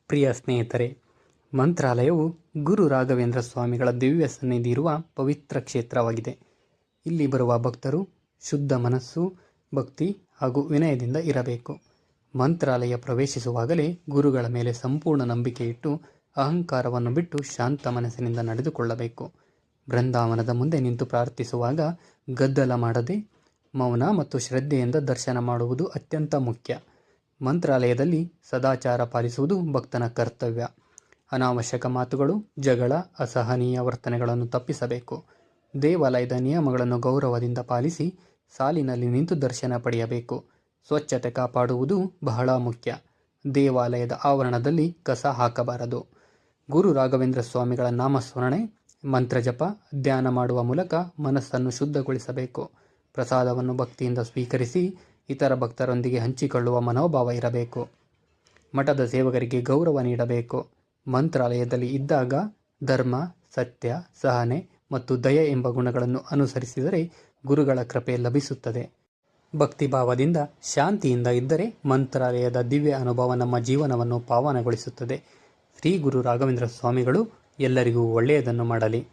ಪ್ರಿಯ ಸ್ನೇಹಿತರೆ, ಮಂತ್ರಾಲಯವು ಗುರು ರಾಘವೇಂದ್ರ ಸ್ವಾಮಿಗಳ ದಿವ್ಯ ಸನ್ನಿಧಿ ಇರುವ ಪವಿತ್ರ ಕ್ಷೇತ್ರವಾಗಿದೆ. ಇಲ್ಲಿ ಬರುವ ಭಕ್ತರು ಶುದ್ಧ ಮನಸ್ಸು, ಭಕ್ತಿ ಹಾಗೂ ವಿನಯದಿಂದ ಇರಬೇಕು. ಮಂತ್ರಾಲಯ ಪ್ರವೇಶಿಸುವಾಗಲೇ ಗುರುಗಳ ಮೇಲೆ ಸಂಪೂರ್ಣ ನಂಬಿಕೆ ಇಟ್ಟು ಅಹಂಕಾರವನ್ನು ಬಿಟ್ಟು ಶಾಂತ ಮನಸ್ಸಿನಿಂದ ನಡೆದುಕೊಳ್ಳಬೇಕು. ಬೃಂದಾವನದ ಮುಂದೆ ನಿಂತು ಪ್ರಾರ್ಥಿಸುವಾಗ ಗದ್ದಲ ಮಾಡದೆ ಮೌನ ಮತ್ತು ಶ್ರದ್ಧೆಯಿಂದ ದರ್ಶನ ಮಾಡುವುದು ಅತ್ಯಂತ ಮುಖ್ಯ. ಮಂತ್ರಾಲಯದಲ್ಲಿ ಸದಾಚಾರ ಪಾಲಿಸುವುದು ಭಕ್ತನ ಕರ್ತವ್ಯ. ಅನಾವಶ್ಯಕ ಮಾತುಗಳು, ಜಗಳ, ಅಸಹನೀಯ ವರ್ತನೆಗಳನ್ನು ತಪ್ಪಿಸಬೇಕು. ದೇವಾಲಯದ ನಿಯಮಗಳನ್ನು ಗೌರವದಿಂದ ಪಾಲಿಸಿ ಸಾಲಿನಲ್ಲಿ ನಿಂತು ದರ್ಶನ ಪಡೆಯಬೇಕು. ಸ್ವಚ್ಛತೆ ಕಾಪಾಡುವುದು ಬಹಳ ಮುಖ್ಯ. ದೇವಾಲಯದ ಆವರಣದಲ್ಲಿ ಕಸ ಹಾಕಬಾರದು. ಗುರು ರಾಘವೇಂದ್ರ ಸ್ವಾಮಿಗಳ ನಾಮಸ್ಮರಣೆ, ಮಂತ್ರಜಪ, ಧ್ಯಾನ ಮಾಡುವ ಮೂಲಕ ಮನಸ್ಸನ್ನು ಶುದ್ಧಗೊಳಿಸಬೇಕು. ಪ್ರಸಾದವನ್ನು ಭಕ್ತಿಯಿಂದ ಸ್ವೀಕರಿಸಿ ಇತರ ಭಕ್ತರೊಂದಿಗೆ ಹಂಚಿಕೊಳ್ಳುವ ಮನೋಭಾವ ಇರಬೇಕು. ಮಠದ ಸೇವಕರಿಗೆ ಗೌರವ ನೀಡಬೇಕು. ಮಂತ್ರಾಲಯದಲ್ಲಿ ಇದ್ದಾಗ ಧರ್ಮ, ಸತ್ಯ, ಸಹನೆ ಮತ್ತು ದಯೆ ಎಂಬ ಗುಣಗಳನ್ನು ಅನುಸರಿಸಿದರೆ ಗುರುಗಳ ಕೃಪೆ ಲಭಿಸುತ್ತದೆ. ಭಕ್ತಿಭಾವದಿಂದ ಶಾಂತಿಯಿಂದ ಇದ್ದರೆ ಮಂತ್ರಾಲಯದ ದಿವ್ಯ ಅನುಭವ ನಮ್ಮ ಜೀವನವನ್ನು ಪಾವನಗೊಳಿಸುತ್ತದೆ. ಶ್ರೀ ಗುರು ರಾಘವೇಂದ್ರ ಸ್ವಾಮಿಗಳು ಎಲ್ಲರಿಗೂ ಒಳ್ಳೆಯದನ್ನು ಮಾಡಲಿ.